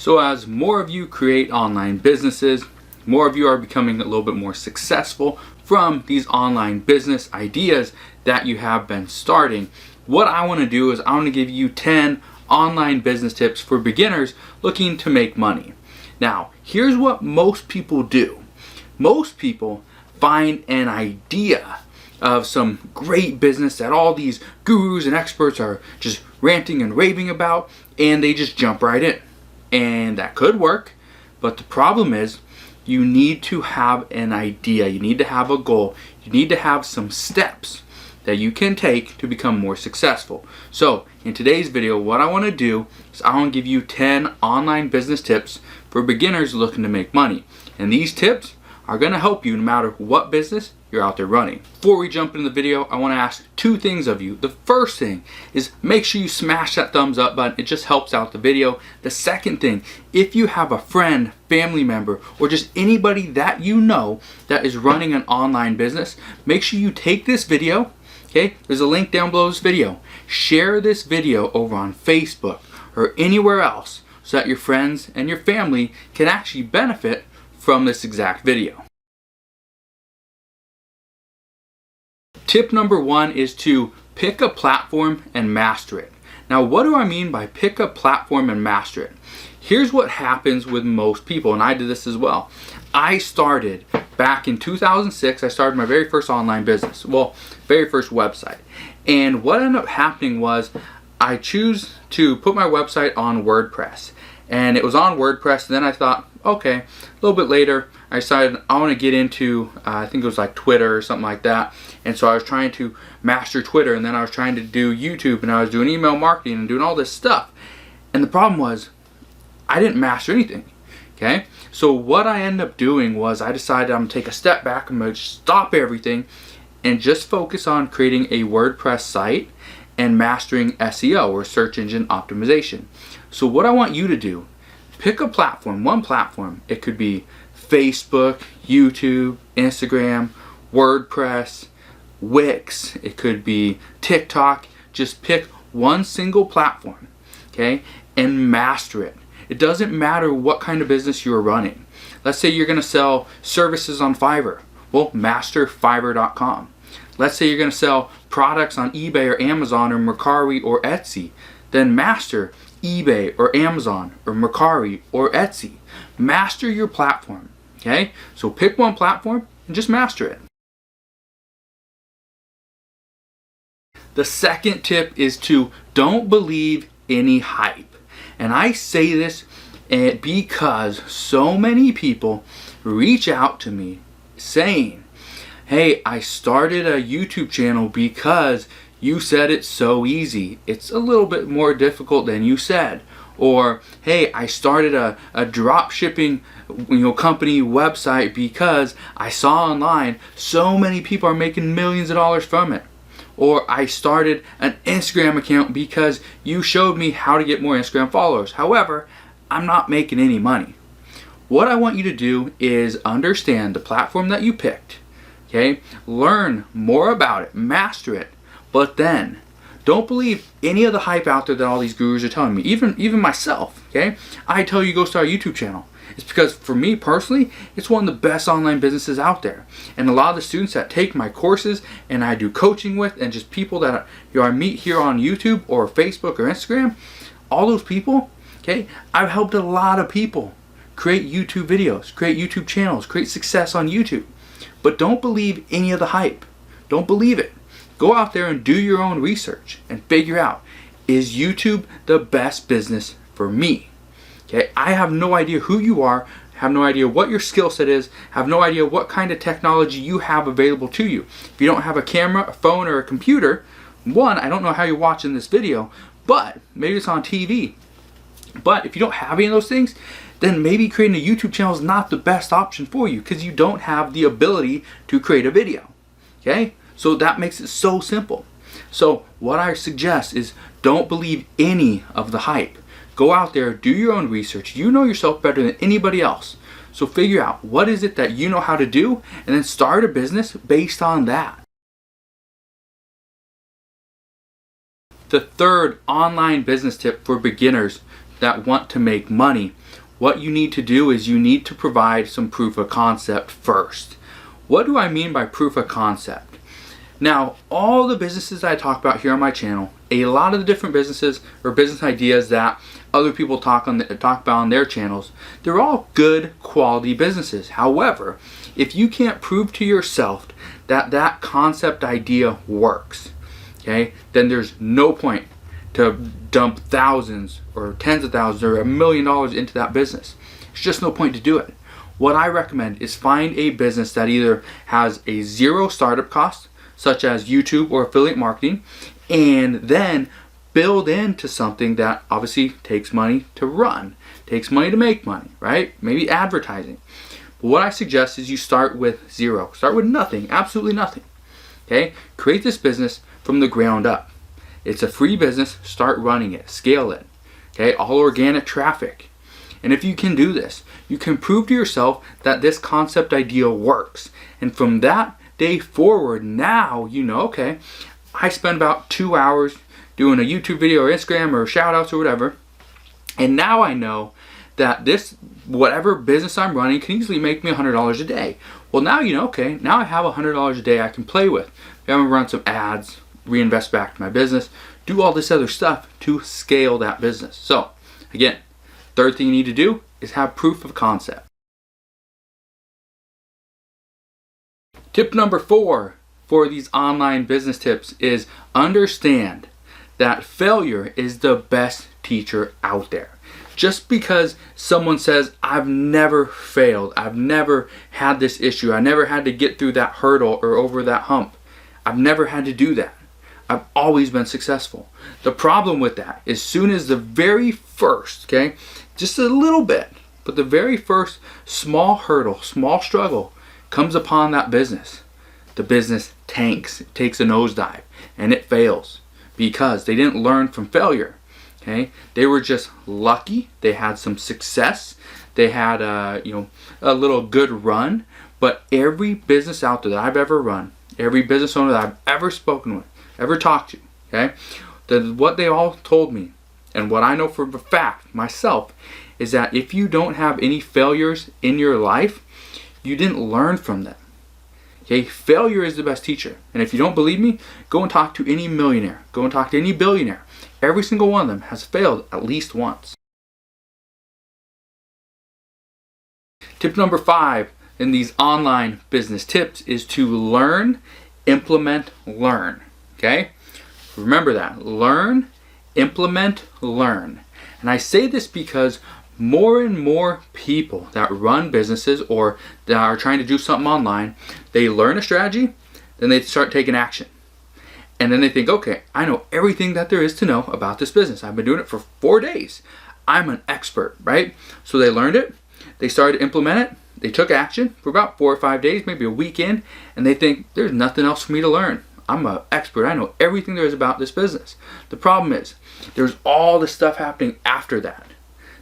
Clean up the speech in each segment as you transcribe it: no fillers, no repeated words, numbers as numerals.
So as more of you create online businesses, more of you are becoming a little bit more successful from these online business ideas that you have been starting. What I want to do is I want to give you 10 online business tips for beginners looking to make money. Now, here's what most people do. Most people find an idea of some great business that all these gurus and experts are just ranting and raving about, and they just jump right in. And that could work, but the problem is you need to have an idea, you need to have a goal, you need to have some steps that you can take to become more successful. So in today's video, what I want to do is I want to give you 10 online business tips for beginners looking to make money. And these tips are going to help you no matter what business you're out there running. Before we jump into the video, I want to ask two things of you. The first thing is make sure you smash that thumbs up button. It just helps out the video. The second thing, if you have a friend, family member, or just anybody that you know that is running an online business, make sure you take this video. Okay, there's a link down below this video. Share this video over on Facebook or anywhere else so that your friends and your family can actually benefit from this exact video. Tip number one is to pick a platform and master it. Now, what do I mean by pick a platform and master it? Here's what happens with most people, and I did this as well. I started back in 2006, I started my very first online business. Well, very first website. And what ended up happening was I choose to put my website on WordPress. And it was on WordPress, and then I thought, okay, a little bit later, I decided I want to get into, I think it was like Twitter or something like that. And so I was trying to master Twitter, and then I was trying to do YouTube, and I was doing email marketing and doing all this stuff. And the problem was, I didn't master anything, okay? So what I ended up doing was I decided I'm going to take a step back, I'm going to stop everything, and just focus on creating a WordPress site and mastering SEO, or search engine optimization. So what I want you to do, pick a platform, one platform. It could be Facebook, YouTube, Instagram, WordPress, Wix. It could be TikTok. Just pick one single platform, okay, and master it. It doesn't matter what kind of business you're running. Let's say you're going to sell services on Fiverr. Well, master Fiverr.com. Let's say you're going to sell products on eBay or Amazon or Mercari or Etsy. Then master eBay or Amazon or Mercari or Etsy. Master your platform, okay? So pick one platform and just master it. The second tip is to don't believe any hype. And I say this because so many people reach out to me saying, hey, I started a YouTube channel because you said it's so easy. It's a little bit more difficult than you said. Or, hey, I started a drop shipping company website because I saw online so many people are making millions of dollars from it. Or I started an Instagram account because you showed me how to get more Instagram followers. However, I'm not making any money. What I want you to do is understand the platform that you picked. Okay? Learn more about it, master it, but then don't believe any of the hype out there that all these gurus are telling me. Even myself, okay? I tell you go start a YouTube channel. It's because for me personally, it's one of the best online businesses out there. And a lot of the students that take my courses and I do coaching with, and just people that I meet here on YouTube or Facebook or Instagram, all those people, okay, I've helped a lot of people create YouTube videos, create YouTube channels, create success on YouTube. But don't believe any of the hype. Don't believe it. Go out there and do your own research and figure out, is YouTube the best business for me? Okay, I have no idea who you are, have no idea what your skill set is, have no idea what kind of technology you have available to you. If you don't have a camera, a phone, or a computer, one, I don't know how you're watching this video, but maybe it's on TV. But if you don't have any of those things, then maybe creating a YouTube channel is not the best option for you because you don't have the ability to create a video. Okay? So that makes it so simple. So what I suggest is don't believe any of the hype. Go out there, do your own research. You know yourself better than anybody else. So figure out what is it that you know how to do and then start a business based on that. The third online business tip for beginners that want to make money, what you need to do is you need to provide some proof of concept first. What do I mean by proof of concept? Now, all the businesses I talk about here on my channel, a lot of the different businesses or business ideas that other people talk about on their channels, they're all good quality businesses. However, if you can't prove to yourself that that concept idea works, okay, then there's no point to dump thousands or tens of thousands or $1 million into that business. There's just no point to do it. What I recommend is find a business that either has a zero startup cost, such as YouTube or affiliate marketing, and then build into something that obviously takes money to run, takes money to make money, right? Maybe advertising. But what I suggest is you start with zero. Start with nothing, absolutely nothing. Okay? Create this business from the ground up. It's a free business. Start running it. Scale it. Okay? All organic traffic. And if you can do this, you can prove to yourself that this concept idea works. And from that day forward, now you know, okay, I spend about 2 hours doing a YouTube video or Instagram or shout outs or whatever. And now I know that this, whatever business I'm running, can easily make me $100 a day. Well, now you know, okay, now I have $100 a day I can play with. I'm gonna run some ads, reinvest back to my business, do all this other stuff to scale that business. So again, third thing you need to do is have proof of concept. Tip number 4 for these online business tips is understand that failure is the best teacher out there. Just because someone says, I've never failed, I've never had this issue, I never had to get through that hurdle or over that hump, I've never had to do that, I've always been successful. The problem with that is soon as the very first, okay, just a little bit, but the very first small hurdle, small struggle comes upon that business, the business tanks, it takes a nosedive, and it fails because they didn't learn from failure. Okay, they were just lucky. They had some success. They had a little good run. But every business out there that I've ever run, every business owner that I've ever spoken with, ever talked to, okay, what they all told me, and what I know for a fact myself, is that if you don't have any failures in your life, you didn't learn from them. Okay, failure is the best teacher. And if you don't believe me, go and talk to any millionaire. Go and talk to any billionaire. Every single one of them has failed at least once. Tip number 5 in these online business tips is to learn, implement, learn. Okay? Remember that. Learn, implement, learn. And I say this because more and more people that run businesses or that are trying to do something online, they learn a strategy, then they start taking action. And then they think, okay, I know everything that there is to know about this business. I've been doing it for 4 days. I'm an expert, right? So they learned it, they started to implement it, they took action for about 4 or 5 days, maybe a weekend, and they think there's nothing else for me to learn. I'm an expert. I know everything there is about this business. The problem is there's all this stuff happening after that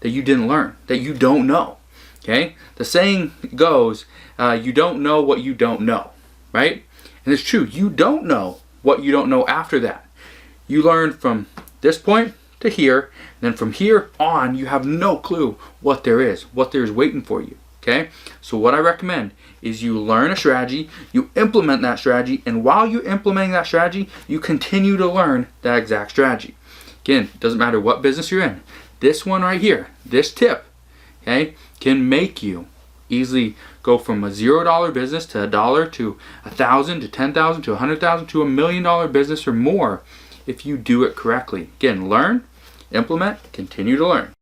you didn't learn, that you don't know. Okay? The saying goes, you don't know what you don't know, right? And it's true. You don't know what you don't know after that. You learn from this point to here, and then from here on, you have no clue what there is waiting for you. Okay? So what I recommend is you learn a strategy, you implement that strategy, and while you're implementing that strategy, you continue to learn that exact strategy. Again, it doesn't matter what business you're in. This one right here, this tip, okay, can make you easily go from a $0 business to $1 to $1,000 to $10,000 to $100,000 to $1 million business or more if you do it correctly. Again, learn, implement, continue to learn.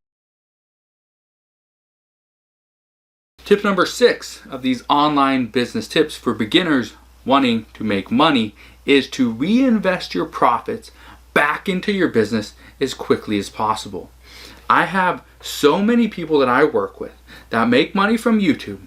Tip number 6 of these online business tips for beginners wanting to make money is to reinvest your profits back into your business as quickly as possible. I have so many people that I work with that make money from YouTube,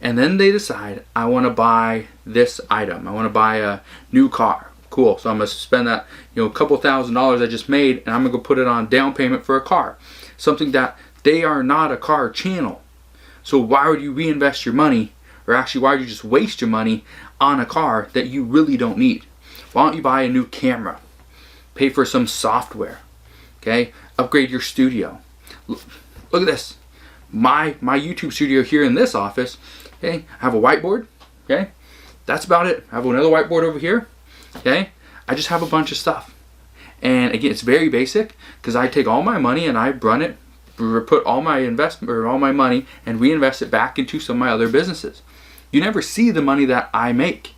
and then they decide, I want to buy this item. I want to buy a new car. Cool. So I'm going to spend that, a couple $1,000s I just made, and I'm going to go put it on down payment for a car. Something that they are not a car channel. So why would you reinvest your money, or actually why would you just waste your money on a car that you really don't need? Why don't you buy a new camera? Pay for some software. Okay? Upgrade your studio. Look at this. My YouTube studio here in this office. Okay, I have a whiteboard. Okay, that's about it. I have another whiteboard over here. Okay, I just have a bunch of stuff. And again, it's very basic because I take all my money and I run it, put all my investment or all my money and reinvest it back into some of my other businesses. You never see the money that I make.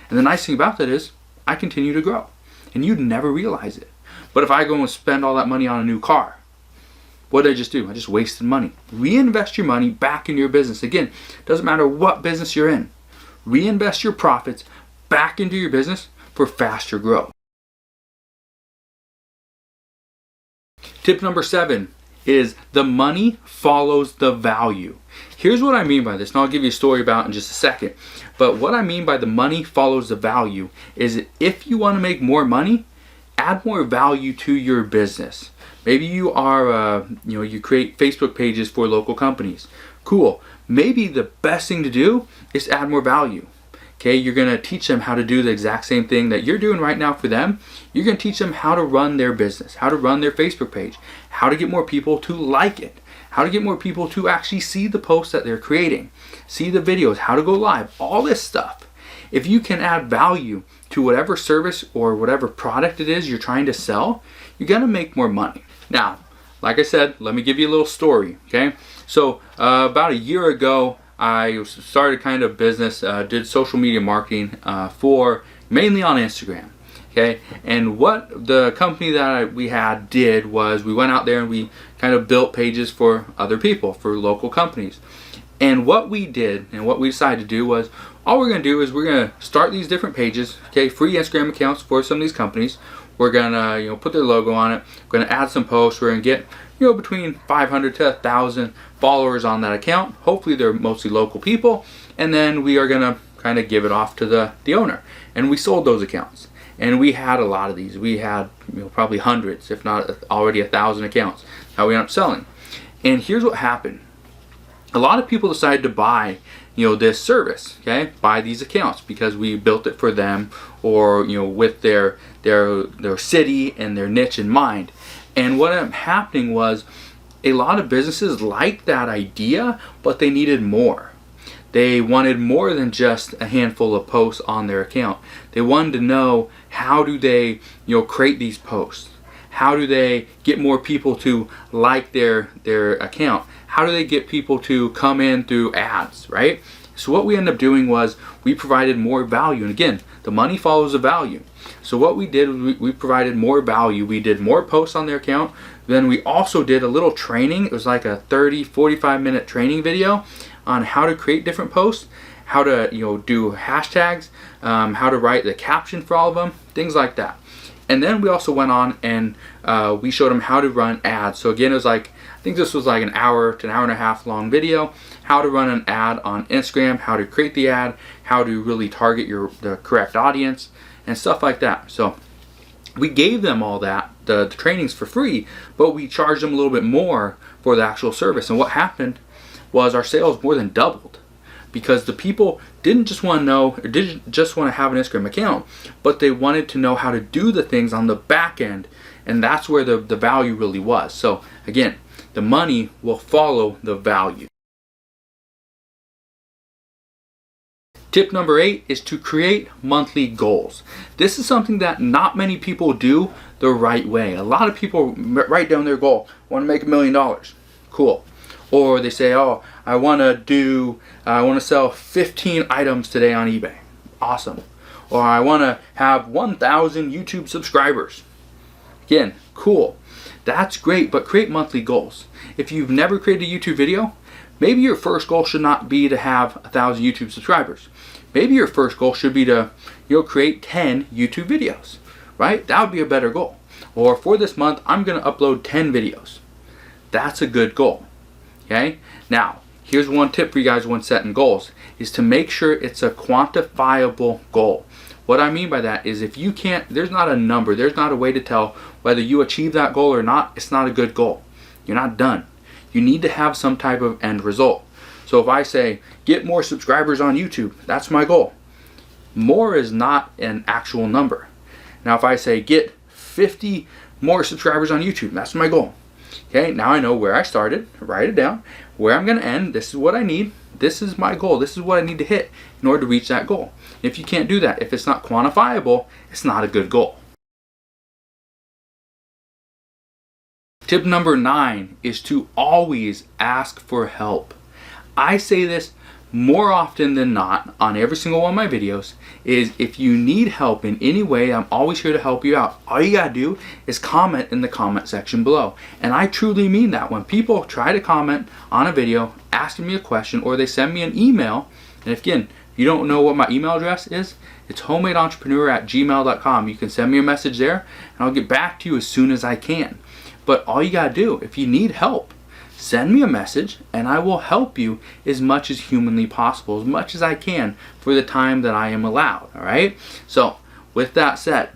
And the nice thing about that is I continue to grow and you'd never realize it. But if I go and spend all that money on a new car, what did I just do? I just wasted money. Reinvest your money back into your business. Again, doesn't matter what business you're in. Reinvest your profits back into your business for faster growth. Tip number 7 is the money follows the value. Here's what I mean by this, and I'll give you a story about it in just a second. But what I mean by the money follows the value is if you want to make more money, add more value to your business. Maybe you are, you create Facebook pages for local companies. Cool. Maybe the best thing to do is add more value. Okay, you're going to teach them how to do the exact same thing that you're doing right now for them. You're going to teach them how to run their business, how to run their Facebook page, how to get more people to like it, how to get more people to actually see the posts that they're creating, see the videos, how to go live, all this stuff. If you can add value to whatever service or whatever product it is you're trying to sell, you're going to make more money. Now, like I said, let me give you a little story, okay? So about a year ago, I started kind of business, did social media marketing for mainly on Instagram, okay? And what the company that we had did was we went out there and we kind of built pages for other people, for local companies. And what we did and what we decided to do was all we're going to do is we're going to start these different pages, okay? Free Instagram accounts for some of these companies. We're going to put their logo on it. We're going to add some posts. We're going to get between 500 to 1,000 followers on that account. Hopefully they're mostly local people. And then we are going to kind of give it off to the owner. And we sold those accounts. And we had a lot of these. We had probably hundreds, if not already 1,000 accounts that we ended up selling. And here's what happened. A lot of people decided to buy this service, okay? Buy these accounts because we built it for them or with their city and their niche in mind. And what ended up happening was a lot of businesses liked that idea, but they needed more. They wanted more than just a handful of posts on their account. They wanted to know how do they create these posts? How do they get more people to like their account? How do they get people to come in through ads, right? So what we ended up doing was we provided more value. And again, the money follows the value. So what we did was we provided more value. We did more posts on their account. Then we also did a little training. It was like a 30-45 minute training video on how to create different posts, how to do hashtags, how to write the caption for all of them, things like that. And then we also went on and we showed them how to run ads. So again, it was like, I think this was like an hour to an hour and a half long video, how to run an ad on Instagram, how to create the ad, how to really target the correct audience and stuff like that. So we gave them all that, the trainings for free, but we charged them a little bit more for the actual service. And what happened was our sales more than doubled because the people didn't just want to know, or didn't just want to have an Instagram account, but they wanted to know how to do the things on the back end. And that's where the value really was. So again, the money will follow the value. Tip number 8 is to create monthly goals. This is something that not many people do the right way. A lot of people write down their goal, want to make $1 million. Cool. Or they say, oh, I want to sell 15 items today on eBay. Awesome. Or I want to have 1,000 YouTube subscribers. Again, cool. That's great, but create monthly goals. If you've never created a YouTube video, maybe your first goal should not be to have 1,000 YouTube subscribers. Maybe your first goal should be to create 10 YouTube videos, right? That would be a better goal. Or for this month, I'm going to upload 10 videos. That's a good goal. Okay? Now, here's one tip for you guys when setting goals, is to make sure it's a quantifiable goal. What I mean by that is if you can't, there's not a number, there's not a way to tell whether you achieve that goal or not, it's not a good goal. You're not done. You need to have some type of end result. So if I say, get more subscribers on YouTube, that's my goal. More is not an actual number. Now if I say, get 50 more subscribers on YouTube, that's my goal. Okay, now I know where I started, write it down, where I'm going to end, this is what I need, this is my goal, this is what I need to hit in order to reach that goal. If you can't do that, if it's not quantifiable, it's not a good goal. Tip number 9 is to always ask for help. I say this more often than not on every single one of my videos, is if you need help in any way, I'm always here to help you out. All you gotta do is comment in the comment section below. And I truly mean that. When people try to comment on a video asking me a question, or they send me an email, and again, if you don't know what my email address is, it's homemade-entrepreneur@gmail.com. You can send me a message there and I'll get back to you as soon as I can. But all you gotta do, if you need help, send me a message and I will help you as much as humanly possible, as much as I can for the time that I am allowed, all right? So with that said,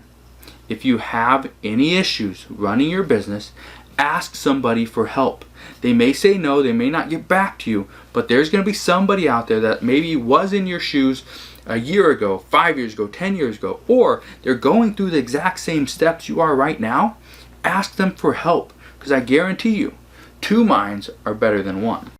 if you have any issues running your business, ask somebody for help. They may say no, they may not get back to you, but there's going to be somebody out there that maybe was in your shoes a year ago, 5 years ago, 10 years ago, or they're going through the exact same steps you are right now. Ask them for help, because I guarantee you, 2 minds are better than 1.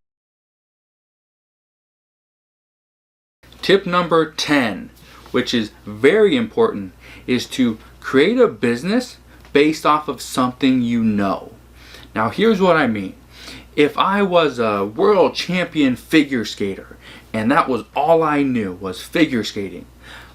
Tip number 10, which is very important, is to create a business based off of something you know. Now here's what I mean. If I was a world champion figure skater and that was all I knew was figure skating,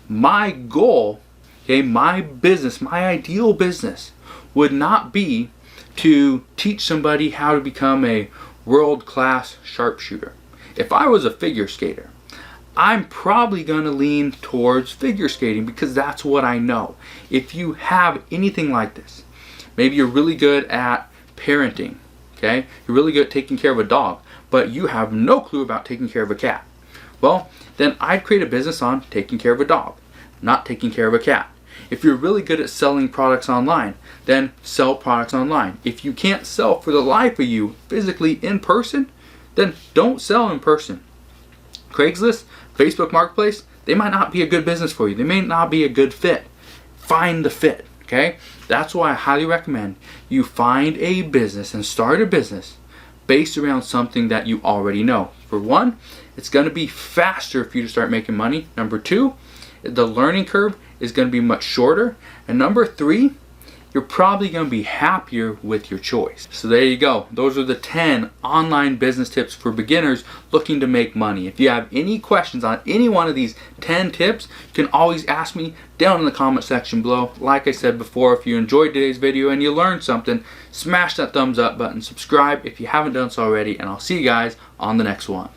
my goal, okay, my business, my ideal business would not be to teach somebody how to become a world-class sharpshooter. If I was a figure skater, I'm probably going to lean towards figure skating because that's what I know. If you have anything like this, maybe you're really good at parenting, okay? You're really good at taking care of a dog, but you have no clue about taking care of a cat. Well, then I'd create a business on taking care of a dog, not taking care of a cat. If you're really good at selling products online, then sell products online. If you can't sell for the life of you physically in person, then don't sell in person. Craigslist, Facebook Marketplace, they might not be a good business for you. They may not be a good fit. Find the fit, okay? That's why I highly recommend you find a business and start a business based around something that you already know. For one, it's going to be faster for you to start making money. Number 2, the learning curve is going to be much shorter. And number 3, you're probably going to be happier with your choice. So there you go. Those are the 10 online business tips for beginners looking to make money. If you have any questions on any one of these 10 tips, you can always ask me down in the comment section below. Like I said before, if you enjoyed today's video and you learned something, smash that thumbs up button, subscribe if you haven't done so already, and I'll see you guys on the next one.